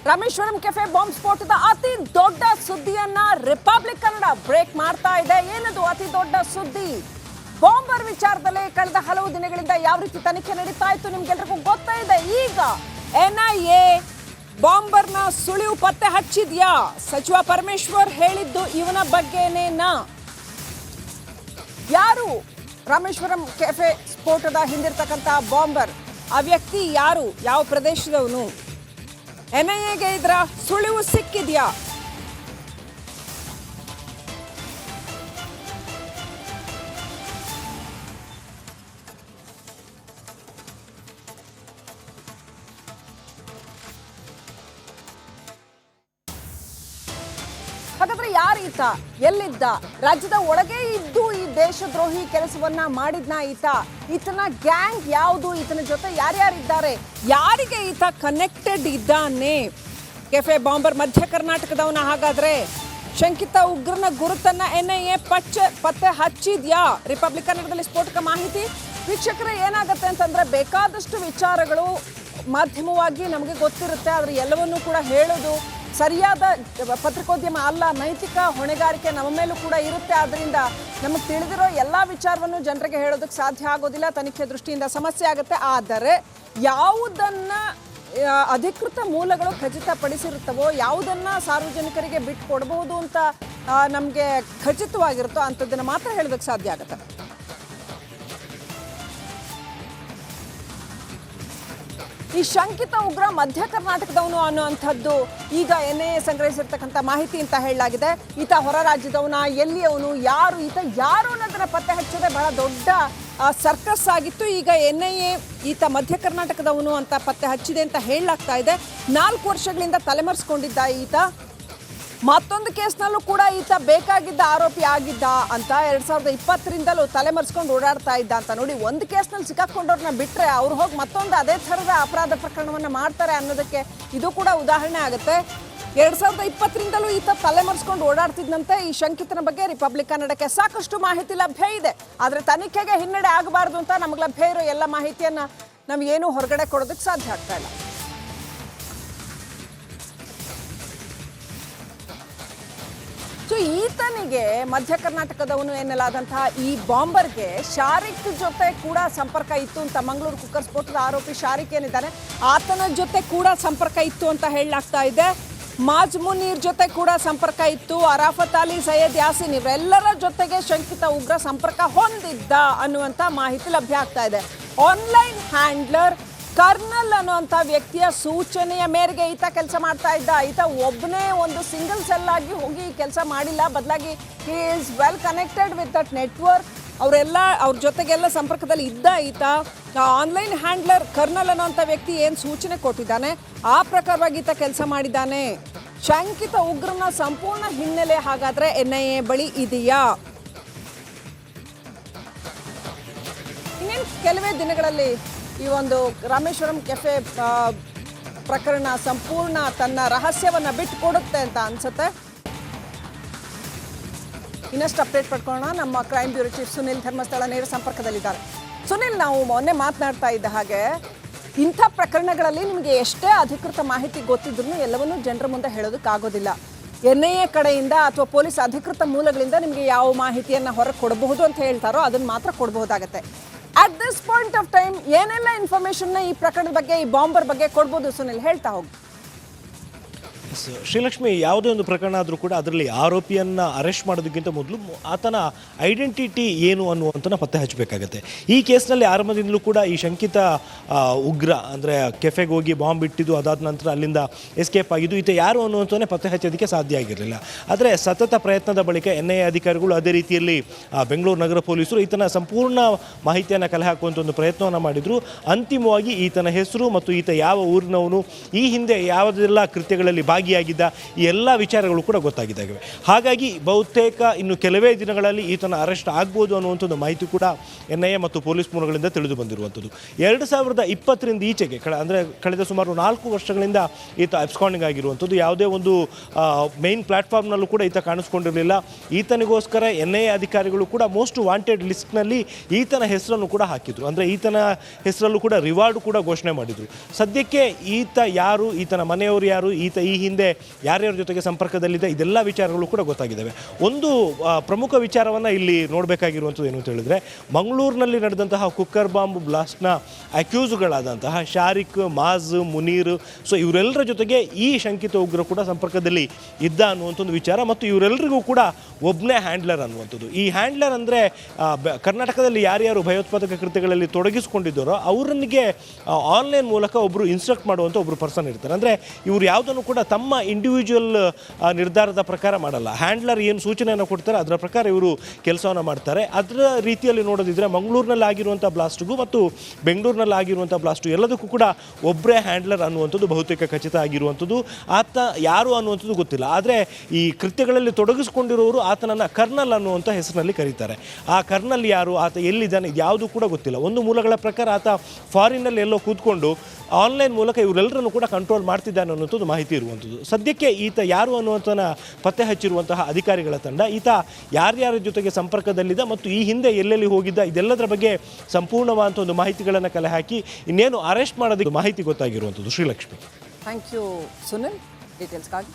Rameswaram cafe bomb ಸ್ಫೋಟದ ಅತಿ ದೊಡ್ಡ ಸುದ್ದಿಯನ್ನ republic Kannada break ಮಾಡ್ತಾ ಇದೆ. ಏನದು ಅತಿ ದೊಡ್ಡ ಸುದ್ದಿ? ಬಾಂಬರ್ ವಿಚಾರದಲ್ಲಿ ಕಳೆದ ಹಲವು ದಿನಗಳಿಂದ ಯಾವ ರೀತಿ ತನಿಖೆ ನಡೀತಾ ಇತ್ತು ನಿಮ್ಗೆಲ್ರಿಗೂ ಗೊತ್ತಾ ಇದೆ. ಈಗ NIA ಬಾಂಬರ್ನ ಸುಳಿವು ಪತ್ತೆ ಹಚ್ಚಿದ್ಯಾ? ಸಚಿವ ಪರಮೇಶ್ವರ್ ಹೇಳಿದ್ದು ಇವನ ಬಗ್ಗೆನೇನಾ? ಯಾರು ರಾಮೇಶ್ವರಂ ಕೆಫೆ ಸ್ಫೋಟದ ಹಿಂದಿರ್ತಕ್ಕಂಥ ಬಾಂಬರ್? ಆ ವ್ಯಕ್ತಿ ಯಾರು? ಯಾವ ಪ್ರದೇಶದವನು? NIAಗೆ ಇದರ ಸುಳಿವು ಸಿಕ್ಕಿದ್ಯಾ? ಹಾಗಾದ್ರೆ ಯಾರೀತ? ಎಲ್ಲಿದ್ದ? ರಾಜ್ಯದ ಒಳಗೆ ಇದ್ದು ಈ ದೇಶದ್ರೋಹಿ ಕೆಲಸವನ್ನ ಮಾಡಿದ್ನ ಈತ? ಈತನ ಗ್ಯಾಂಗ್ ಯಾವುದು? ಈತನ ಜೊತೆ ಯಾರ್ಯಾರಿದ್ದಾರೆ? ಯಾರಿಗೆ ಈತ ಕನೆಕ್ಟೆಡ್ ಇದ್ದಾನೆ? ಕೆಫೆ ಬಾಂಬರ್ ಮಧ್ಯ ಕರ್ನಾಟಕದವನ? ಹಾಗಾದ್ರೆ ಶಂಕಿತ ಉಗ್ರನ ಗುರುತನ್ನ NIA ಪತ್ತೆ ಹಚ್ಚಿದ್ಯಾ? ರಿಪಬ್ಲಿಕ್ ಕನ್ನಡದಲ್ಲಿ ಸ್ಫೋಟಕ ಮಾಹಿತಿ. ವೀಕ್ಷಕರೇ, ಏನಾಗುತ್ತೆ ಅಂತಂದ್ರೆ ಬೇಕಾದಷ್ಟು ವಿಚಾರಗಳು ಮಾಧ್ಯಮವಾಗಿ ನಮಗೆ ಗೊತ್ತಿರುತ್ತೆ, ಆದ್ರೆ ಎಲ್ಲವನ್ನೂ ಕೂಡ ಹೇಳೋದು ಸರಿಯಾದ ಪತ್ರಿಕೋದ್ಯಮ ಅಲ್ಲ. ನೈತಿಕ ಹೊಣೆಗಾರಿಕೆ ನಮ್ಮ ಮೇಲೂ ಕೂಡ ಇರುತ್ತೆ. ಆದ್ದರಿಂದ ನಮಗೆ ತಿಳಿದಿರೋ ಎಲ್ಲ ವಿಚಾರವನ್ನು ಜನರಿಗೆ ಹೇಳೋದಕ್ಕೆ ಸಾಧ್ಯ ಆಗೋದಿಲ್ಲ. ತನಿಖೆ ದೃಷ್ಟಿಯಿಂದ ಸಮಸ್ಯೆ ಆಗುತ್ತೆ. ಆದರೆ ಯಾವುದನ್ನ ಅಧಿಕೃತ ಮೂಲಗಳು ಖಚಿತಪಡಿಸಿರುತ್ತವೋ, ಯಾವುದನ್ನ ಸಾರ್ವಜನಿಕರಿಗೆ ಬಿಟ್ಟು ಕೊಡಬಹುದು ಅಂತ ನಮಗೆ ಖಚಿತವಾಗಿರುತ್ತೋ ಅಂಥದ್ದನ್ನು ಮಾತ್ರ ಹೇಳೋದಕ್ಕೆ ಸಾಧ್ಯ ಆಗುತ್ತೆ. ಈ ಶಂಕಿತ ಉಗ್ರ ಮಧ್ಯ ಕರ್ನಾಟಕದವನು ಅನ್ನುವಂಥದ್ದು ಈಗ NIA ಸಂಗ್ರಹಿಸಿರ್ತಕ್ಕಂಥ ಮಾಹಿತಿ ಅಂತ ಹೇಳಲಾಗಿದೆ. ಈತ ಹೊರ ರಾಜ್ಯದವನ? ಎಲ್ಲಿಯವನು? ಯಾರು ಈತ? ಯಾರು ಅನ್ನೋದನ್ನ ಪತ್ತೆ ಹಚ್ಚೋದೇ ಬಹಳ ದೊಡ್ಡ ಸರ್ಕಸ್ ಆಗಿತ್ತು. ಈಗ NIA ಈತ ಮಧ್ಯ ಕರ್ನಾಟಕದವನು ಅಂತ ಪತ್ತೆ ಹಚ್ಚಿದೆ ಅಂತ ಹೇಳಲಾಗ್ತಾ ಇದೆ. 4 ವರ್ಷಗಳಿಂದ ತಲೆಮರೆಸ್ಕೊಂಡಿದ್ದ ಈತ. ಮತ್ತೊಂದು ಕೇಸ್ನಲ್ಲೂ ಕೂಡ ಈತ ಬೇಕಾಗಿದ್ದ ಆರೋಪಿ ಆಗಿದ್ದ ಅಂತ 2020ರಿಂದಲೂ ತಲೆಮರೆಸ್ಕೊಂಡು ಓಡಾಡ್ತಾ ಇದ್ದ ಅಂತ. ನೋಡಿ, ಒಂದು ಕೇಸ್ನಲ್ಲಿ ಸಿಕ್ಕಾಕೊಂಡವ್ರನ್ನ ಬಿಟ್ಟರೆ ಅವ್ರು ಹೋಗಿ ಮತ್ತೊಂದು ಅದೇ ಥರದ ಅಪರಾಧ ಪ್ರಕರಣವನ್ನು ಮಾಡ್ತಾರೆ ಅನ್ನೋದಕ್ಕೆ ಇದು ಕೂಡ ಉದಾಹರಣೆ ಆಗುತ್ತೆ. 2020ರಿಂದಲೂ ಈತ ತಲೆಮರೆಸ್ಕೊಂಡು ಓಡಾಡ್ತಿದ್ದಂತೆ. ಈ ಶಂಕಿತನ ಬಗ್ಗೆ ರಿಪಬ್ಲಿಕ್ ಕನ್ನಡಕ್ಕೆ ಸಾಕಷ್ಟು ಮಾಹಿತಿ ಲಭ್ಯ ಇದೆ. ಆದರೆ ತನಿಖೆಗೆ ಹಿನ್ನಡೆ ಆಗಬಾರ್ದು ಅಂತ ನಮಗೆ ಲಭ್ಯ ಇರೋ ಎಲ್ಲ ಮಾಹಿತಿಯನ್ನು ನಮಗೇನು ಹೊರಗಡೆ ಕೊಡೋದಕ್ಕೆ ಸಾಧ್ಯ ಆಗ್ತಾ ಇಲ್ಲ. ಸೊ ಈತನಿಗೆ ಮಧ್ಯ ಕರ್ನಾಟಕದವನು ಎನ್ನಲಾದಂತಹ ಈ ಬಾಂಬರ್ಗೆ ಶಾರಿಕ್ ಜೊತೆ ಕೂಡ ಸಂಪರ್ಕ ಇತ್ತು ಅಂತ, ಮಂಗಳೂರು ಕುಕ್ಕರ್ ಸ್ಫೋಟದ ಆರೋಪಿ ಶಾರಿಕ್ ಏನಿದ್ದಾನೆ ಆತನ ಜೊತೆ ಕೂಡ ಸಂಪರ್ಕ ಇತ್ತು ಅಂತ ಹೇಳಲಾಗ್ತಾ ಇದೆ. ಮಾಜ್ ಮುನೀರ್ ಜೊತೆ ಕೂಡ ಸಂಪರ್ಕ ಇತ್ತು. ಅರಾಫತ್ ಅಲಿ, ಸೈಯದ್ ಯಾಸಿನ್ ಇವರೆಲ್ಲರ ಜೊತೆಗೆ ಶಂಕಿತ ಉಗ್ರ ಸಂಪರ್ಕ ಹೊಂದಿದ್ದ ಅನ್ನುವಂಥ ಮಾಹಿತಿ ಲಭ್ಯ ಆಗ್ತಾ ಇದೆ. ಆನ್ಲೈನ್ ಹ್ಯಾಂಡ್ಲರ್ ಕರ್ನಲ್ ಅನ್ನುವಂಥ ವ್ಯಕ್ತಿಯ ಸೂಚನೆಯ ಮೇರೆಗೆ ಈತ ಕೆಲಸ ಮಾಡ್ತಾ ಇದ್ದ. ಈತ ಒಬ್ಬನೇ ಒಂದು ಸಿಂಗಲ್ ಸೆಲ್ ಆಗಿ ಹೋಗಿ ಕೆಲಸ ಮಾಡಿಲ್ಲ, ಬದಲಾಗಿ he is well connected with that network. ಅವ್ರ ಜೊತೆಗೆಲ್ಲ ಸಂಪರ್ಕದಲ್ಲಿ ಇದ್ದ ಈತ. ಆನ್ಲೈನ್ ಹ್ಯಾಂಡ್ಲರ್ ಕರ್ನಲ್ ಅನ್ನೋಂಥ ವ್ಯಕ್ತಿ ಏನು ಸೂಚನೆ ಕೊಟ್ಟಿದ್ದಾನೆ ಆ ಪ್ರಕಾರವಾಗಿ ಈತ ಕೆಲಸ ಮಾಡಿದ್ದಾನೆ. ಶಂಕಿತ ಉಗ್ರನ ಸಂಪೂರ್ಣ ಹಿನ್ನೆಲೆ ಹಾಗಾದ್ರೆ NIA ಬಳಿ ಇದೆಯಾ? ಇನ್ನೇನು ಕೆಲವೇ ದಿನಗಳಲ್ಲಿ ಈ ಒಂದು ರಾಮೇಶ್ವರಂ ಕೆಫೆ ಪ್ರಕರಣ ಸಂಪೂರ್ಣ ತನ್ನ ರಹಸ್ಯವನ್ನು ಬಿಟ್ಟು ಕೊಡುತ್ತೆ ಅಂತ ಅನ್ಸುತ್ತೆ. ಇನ್ನಷ್ಟು ಅಪ್ಡೇಟ್ ಪಡ್ಕೊಳ್ಳೋಣ. ನಮ್ಮ crime bureau chief Sunil Dharmasthala ನೇರ ಸಂಪರ್ಕದಲ್ಲಿದ್ದಾರೆ. ಸುನಿಲ್, ನಾವು ಮೊನ್ನೆ ಮಾತನಾಡ್ತಾ ಇದ್ದ ಹಾಗೆ ಇಂಥ ಪ್ರಕರಣಗಳಲ್ಲಿ ನಿಮಗೆ ಎಷ್ಟೇ ಅಧಿಕೃತ ಮಾಹಿತಿ ಗೊತ್ತಿದ್ರೂ ಎಲ್ಲವನ್ನೂ ಜನರ ಮುಂದೆ ಹೇಳೋದಕ್ಕಾಗೋದಿಲ್ಲ. NIA ಕಡೆಯಿಂದ ಅಥವಾ ಪೊಲೀಸ್ ಅಧಿಕೃತ ಮೂಲಗಳಿಂದ ನಿಮಗೆ ಯಾವ ಮಾಹಿತಿಯನ್ನು ಹೊರಗೆ ಕೊಡಬಹುದು ಅಂತ ಹೇಳ್ತಾರೋ ಅದನ್ನು ಮಾತ್ರ ಕೊಡಬಹುದಾಗತ್ತೆ. At this point of time ಏನೆಲ್ಲ ಇನ್ಫಾರ್ಮೇಷನ್ನ ಈ ಪ್ರಕರಣದ ಬಗ್ಗೆ, ಈ ಬಾಂಬರ್ ಬಗ್ಗೆ ಕೊಡ್ಬೋದು ಸುನಿಲ್? ಹೇಳ್ತಾ ಹೋಗಿ. ಶ್ರೀಲಕ್ಷ್ಮಿ, ಯಾವುದೇ ಒಂದು ಪ್ರಕರಣ ಆದರೂ ಕೂಡ ಅದರಲ್ಲಿ ಆರೋಪಿಯನ್ನು ಅರೆಸ್ಟ್ ಮಾಡೋದಕ್ಕಿಂತ ಮೊದಲು ಆತನ ಐಡೆಂಟಿಟಿ ಏನು ಅನ್ನುವಂಥನ್ನ ಪತ್ತೆ ಹಚ್ಚಬೇಕಾಗತ್ತೆ. ಈ ಕೇಸ್ನಲ್ಲಿ ಆರಂಭದಿಂದಲೂ ಕೂಡ ಈ ಶಂಕಿತ ಉಗ್ರ ಅಂದರೆ ಕೆಫೆಗೆ ಹೋಗಿ ಬಾಂಬ್ ಇಟ್ಟಿದ್ದು, ಅದಾದ ನಂತರ ಅಲ್ಲಿಂದ ಎಸ್ಕೇಪ್ ಆಗಿದ್ದು, ಈತ ಯಾರು ಅನ್ನುವಂಥನ್ನೇ ಪತ್ತೆ ಹಚ್ಚೋದಕ್ಕೆ ಸಾಧ್ಯ ಆಗಿರಲಿಲ್ಲ. ಆದರೆ ಸತತ ಪ್ರಯತ್ನದ ಬಳಿಕ NIA ಅಧಿಕಾರಿಗಳು, ಅದೇ ರೀತಿಯಲ್ಲಿ ಬೆಂಗಳೂರು ನಗರ ಪೊಲೀಸರು ಈತನ ಸಂಪೂರ್ಣ ಮಾಹಿತಿಯನ್ನು ಕಲೆ ಹಾಕುವಂಥ ಒಂದು ಪ್ರಯತ್ನವನ್ನು ಮಾಡಿದರು. ಅಂತಿಮವಾಗಿ ಈತನ ಹೆಸರು ಮತ್ತು ಈತ ಯಾವ ಊರಿನವನು, ಈ ಹಿಂದೆ ಯಾವುದೆಲ್ಲ ಕೃತ್ಯಗಳಲ್ಲಿ ಭಾಗಿಯಾಗಿದ್ದ ಈ ಎಲ್ಲ ವಿಚಾರಗಳು ಕೂಡ ಗೊತ್ತಾಗಿದ್ದಾವೆ. ಹಾಗಾಗಿ ಬಹುತೇಕ ಇನ್ನು ಕೆಲವೇ ದಿನಗಳಲ್ಲಿ ಈತನ ಅರೆಸ್ಟ್ ಆಗ್ಬೋದು ಅನ್ನುವಂಥದ್ದು ಮಾಹಿತಿ ಕೂಡ NIA ಮತ್ತು ಪೊಲೀಸ್ ಮೂಲಗಳಿಂದ ತಿಳಿದು ಬಂದಿರುವಂಥದ್ದು. 2020ರಿಂದ ಈಚೆಗೆ ಅಂದರೆ ಕಳೆದ ಸುಮಾರು 4 ವರ್ಷಗಳಿಂದ ಈತ ಅಬ್ಸ್ಕಾಂಡಿಂಗ್ ಆಗಿರುವಂಥದ್ದು. ಯಾವುದೇ ಒಂದು ಮೇನ್ ಪ್ಲಾಟ್ಫಾರ್ಮ್ನಲ್ಲೂ ಕೂಡ ಈತ ಕಾಣಿಸ್ಕೊಂಡಿರಲಿಲ್ಲ. ಈತನಿಗೋಸ್ಕರ NIA ಅಧಿಕಾರಿಗಳು ಕೂಡ ಮೋಸ್ಟ್ ವಾಂಟೆಡ್ ಲಿಸ್ಟ್ನಲ್ಲಿ ಈತನ ಹೆಸರನ್ನು ಕೂಡ ಹಾಕಿದರು. ಅಂದರೆ ಈತನ ಹೆಸರಲ್ಲೂ ಕೂಡ ರಿವಾರ್ಡ್ ಕೂಡ ಘೋಷಣೆ ಮಾಡಿದರು. ಸದ್ಯಕ್ಕೆ ಈತ ಯಾರು, ಈತನ ಮನೆಯವರು ಯಾರು, ಈತ ಈ ಹಿಂದೆ ಯಾರ್ಯಾರ ಜೊತೆಗೆ ಸಂಪರ್ಕದಲ್ಲಿದೆ, ಇದೆಲ್ಲ ವಿಚಾರಗಳು ಕೂಡ ಗೊತ್ತಾಗಿದ್ದಾವೆ. ಒಂದು ಪ್ರಮುಖ ವಿಚಾರವನ್ನು ಇಲ್ಲಿ ನೋಡಬೇಕಾಗಿರುವಂಥದ್ದು ಏನು ಅಂತ ಹೇಳಿದ್ರೆ, ಮಂಗಳೂರಿನಲ್ಲಿ ನಡೆದಂತಹ ಕುಕ್ಕರ್ ಬಾಂಬ್ ಬ್ಲಾಸ್ಟ್ನ ಅಕ್ಯೂಸ್ಗಳಾದಂತಹ ಶಾರಿಕ್, ಮಾಜ್, ಮುನೀರ್, ಸೊ ಇವರೆಲ್ಲರ ಜೊತೆಗೆ ಈ ಶಂಕಿತ ಉಗ್ರ ಕೂಡ ಸಂಪರ್ಕದಲ್ಲಿ ಇದ್ದ ಅನ್ನುವಂಥದ್ದು ವಿಚಾರ. ಮತ್ತು ಇವರೆಲ್ಲರಿಗೂ ಕೂಡ ಒಬ್ಬನೇ ಹ್ಯಾಂಡ್ಲರ್ ಅನ್ನುವಂಥದ್ದು. ಈ ಹ್ಯಾಂಡ್ಲರ್ ಅಂದರೆ ಕರ್ನಾಟಕದಲ್ಲಿ ಯಾರ್ಯಾರು ಭಯೋತ್ಪಾದಕ ಕೃತ್ಯಗಳಲ್ಲಿ ತೊಡಗಿಸಿಕೊಂಡಿದ್ದಾರೋ ಅವರನ್ನಿಗೆ ಆನ್ಲೈನ್ ಮೂಲಕ ಒಬ್ಬರು ಇನ್ಸ್ಟ್ರಕ್ಟ್ ಮಾಡುವಂಥ ಒಬ್ಬರು ಪರ್ಸನ್ ಇರ್ತಾರೆ. ಅಂದರೆ ಇವರು ಯಾವುದನ್ನು ಕೂಡ ತಮ್ಮ ಇಂಡಿವಿಜುವಲ್ ನಿರ್ಧಾರದ ಪ್ರಕಾರ ಮಾಡಲ್ಲ. ಹ್ಯಾಂಡ್ಲರ್ ಏನು ಸೂಚನೆಯನ್ನು ಕೊಡ್ತಾರೆ ಅದರ ಪ್ರಕಾರ ಇವರು ಕೆಲಸವನ್ನು ಮಾಡ್ತಾರೆ. ಅದರ ರೀತಿಯಲ್ಲಿ ನೋಡೋದಿದ್ರೆ ಮಂಗಳೂರಿನಲ್ಲಿ ಆಗಿರುವಂಥ ಬ್ಲಾಸ್ಟ್ಗೂ ಮತ್ತು ಬೆಂಗಳೂರಿನಲ್ಲಿ ಆಗಿರುವಂಥ ಬ್ಲಾಸ್ಟು ಎಲ್ಲದಕ್ಕೂ ಕೂಡ ಒಬ್ಬರೇ ಹ್ಯಾಂಡ್ಲರ್ ಅನ್ನುವಂಥದ್ದು ಬಹುತೇಕ ಖಚಿತ ಆಗಿರುವಂಥದ್ದು. ಆತ ಯಾರು ಅನ್ನುವಂಥದ್ದು ಗೊತ್ತಿಲ್ಲ. ಆದರೆ ಈ ಕೃತ್ಯಗಳಲ್ಲಿ ತೊಡಗಿಸಿಕೊಂಡಿರೋರು ಆತನನ್ನು ಕರ್ನಲ್ ಅನ್ನುವಂಥ ಹೆಸರಿನಲ್ಲಿ ಕರೀತಾರೆ. ಆ ಕರ್ನಲ್ ಯಾರು, ಆತ ಎಲ್ಲಿದ್ದಾನೆ, ಇದು ಯಾವುದೂ ಕೂಡ ಗೊತ್ತಿಲ್ಲ. ಒಂದು ಮೂಲಗಳ ಪ್ರಕಾರ ಆತ ಫಾರಿನ್ನಲ್ಲಿ ಎಲ್ಲೋ ಕೂತ್ಕೊಂಡು ಆನ್ಲೈನ್ ಮೂಲಕ ಇವರೆಲ್ಲರನ್ನು ಕೂಡ ಕಂಟ್ರೋಲ್ ಮಾಡ್ತಿದ್ದಾನೆ ಅನ್ನುವಂಥದ್ದು ಮಾಹಿತಿ ಇರುವಂಥದ್ದು. ಸದ್ಯಕ್ಕೆ ಈತ ಯಾರು ಅನ್ನುವಂಥನ್ನ ಪತ್ತೆ ಹಚ್ಚಿರುವಂತಹ ಅಧಿಕಾರಿಗಳ ತಂಡ ಈತ ಯಾರ್ಯಾರ ಜೊತೆಗೆ ಸಂಪರ್ಕದಲ್ಲಿದ್ದ ಮತ್ತು ಈ ಹಿಂದೆ ಎಲ್ಲೆಲ್ಲಿ ಹೋಗಿದ್ದ ಇದೆಲ್ಲದರ ಬಗ್ಗೆ ಸಂಪೂರ್ಣವಾದಂಥ ಒಂದು ಮಾಹಿತಿಗಳನ್ನು ಕಲೆ ಹಾಕಿ ಇನ್ನೇನು ಅರೆಸ್ಟ್ ಮಾಡೋದಕ್ಕೆ ಮಾಹಿತಿ ಗೊತ್ತಾಗಿರುವಂಥದ್ದು. Srilakshmi, thank you Sunil ಡೀಟೇಲ್ಸ್ಗಾಗಿ.